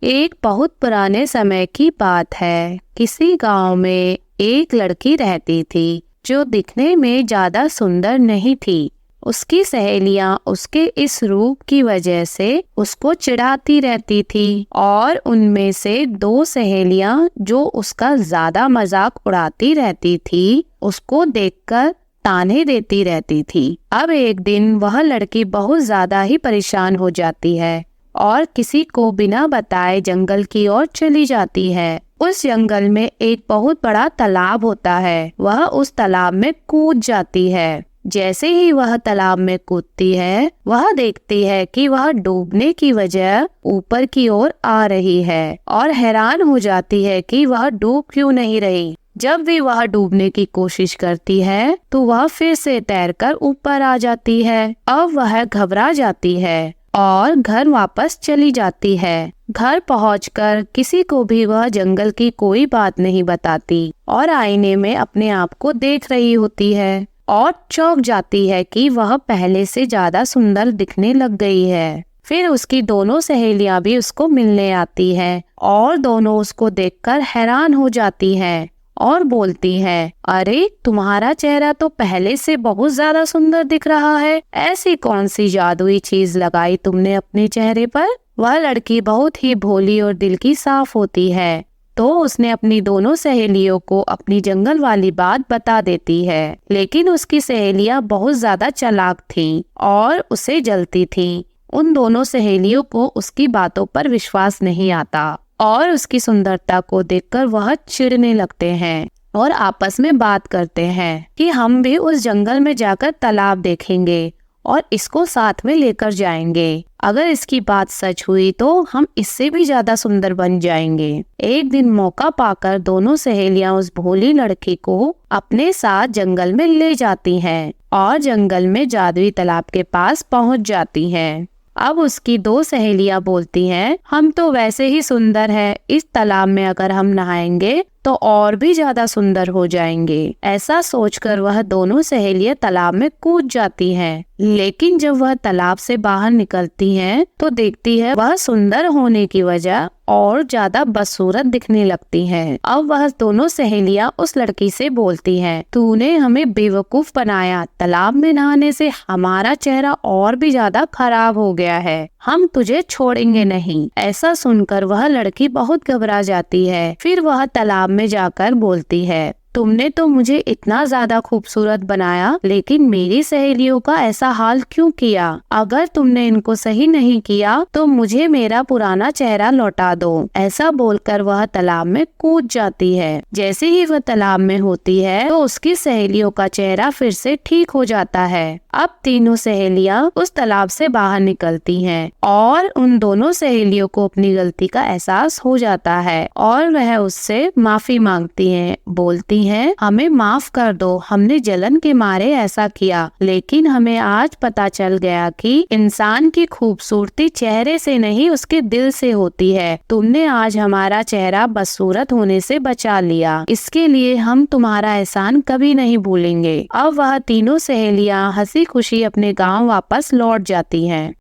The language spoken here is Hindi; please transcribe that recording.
एक बहुत पुराने समय की बात है। किसी गांव में एक लड़की रहती थी जो दिखने में ज्यादा सुंदर नहीं थी। उसकी सहेलियां उसके इस रूप की वजह से उसको चिढ़ाती रहती थी और उनमें से दो सहेलियां जो उसका ज्यादा मजाक उड़ाती रहती थी उसको देखकर ताने देती रहती थी। अब एक दिन वह लड़की बहुत ज्यादा ही परेशान हो जाती है और किसी को बिना बताए जंगल की ओर चली जाती है। उस जंगल में एक बहुत बड़ा तालाब होता है। वह उस तालाब में कूद जाती है। जैसे ही वह तालाब में कूदती है वह देखती है कि वह डूबने की वजह ऊपर की ओर आ रही है और हैरान हो जाती है कि वह डूब क्यों नहीं रही। जब भी वह डूबने की कोशिश करती है तो वह फिर से तैरकर ऊपर आ जाती है। अब वह घबरा जाती है और घर वापस चली जाती है। घर पहुंचकर किसी को भी वह जंगल की कोई बात नहीं बताती और आईने में अपने आप को देख रही होती है और चौंक जाती है कि वह पहले से ज्यादा सुंदर दिखने लग गई है। फिर उसकी दोनों सहेलियां भी उसको मिलने आती हैं और दोनों उसको देखकर हैरान हो जाती हैं और बोलती है, अरे तुम्हारा चेहरा तो पहले से बहुत ज्यादा सुंदर दिख रहा है। ऐसी कौन सी जादुई चीज लगाई तुमने अपने चेहरे पर? वह लड़की बहुत ही भोली और दिल की साफ होती है तो उसने अपनी दोनों सहेलियों को अपनी जंगल वाली बात बता देती है। लेकिन उसकी सहेलियां बहुत ज्यादा चालाक थीं और उसे जलती थीं। उन दोनों सहेलियों को उसकी बातों पर विश्वास नहीं आता और उसकी सुंदरता को देखकर वह चिढ़ने लगते हैं और आपस में बात करते हैं कि हम भी उस जंगल में जाकर तालाब देखेंगे और इसको साथ में लेकर जाएंगे। अगर इसकी बात सच हुई तो हम इससे भी ज्यादा सुंदर बन जाएंगे। एक दिन मौका पाकर दोनों सहेलियां उस भोली लड़की को अपने साथ जंगल में ले जाती हैं और जंगल में जादुई तालाब के पास पहुंच जाती हैं। अब उसकी दो सहेलियां बोलती हैं, हम तो वैसे ही सुंदर हैं, इस तालाब में अगर हम नहाएंगे तो और भी ज्यादा सुंदर हो जाएंगे। ऐसा सोचकर वह दोनों सहेलियां तालाब में कूद जाती हैं। लेकिन जब वह तालाब से बाहर निकलती हैं तो देखती है वह सुंदर होने की वजह और ज्यादा बदसूरत दिखने लगती हैं। अब वह दोनों सहेलियां उस लड़की से बोलती हैं, तूने हमें बेवकूफ बनाया। तालाब में नहाने से हमारा चेहरा और भी ज्यादा खराब हो गया है। हम तुझे छोड़ेंगे नहीं। ऐसा सुनकर वह लड़की बहुत घबरा जाती है। फिर वह तालाब में जाकर बोलती है, तुमने तो मुझे इतना ज्यादा खूबसूरत बनाया लेकिन मेरी सहेलियों का ऐसा हाल क्यों किया? अगर तुमने इनको सही नहीं किया तो मुझे मेरा पुराना चेहरा लौटा दो। ऐसा बोलकर वह तालाब में कूद जाती है। जैसे ही वह तालाब में होती है तो उसकी सहेलियों का चेहरा फिर से ठीक हो जाता है। अब तीनों सहेलियां उस तालाब से बाहर निकलती हैं और उन दोनों सहेलियों को अपनी गलती का एहसास हो जाता है और वह उससे माफी मांगती हैं। बोलती हैं, हमें माफ कर दो, हमने जलन के मारे ऐसा किया। लेकिन हमें आज पता चल गया कि इंसान की खूबसूरती चेहरे से नहीं उसके दिल से होती है। तुमने आज हमारा चेहरा बदसूरत होने से बचा लिया। इसके लिए हम तुम्हारा एहसान कभी नहीं भूलेंगे। अब वह तीनों सहेलियां हंसी खुशी अपने गांव वापस लौट जाती हैं।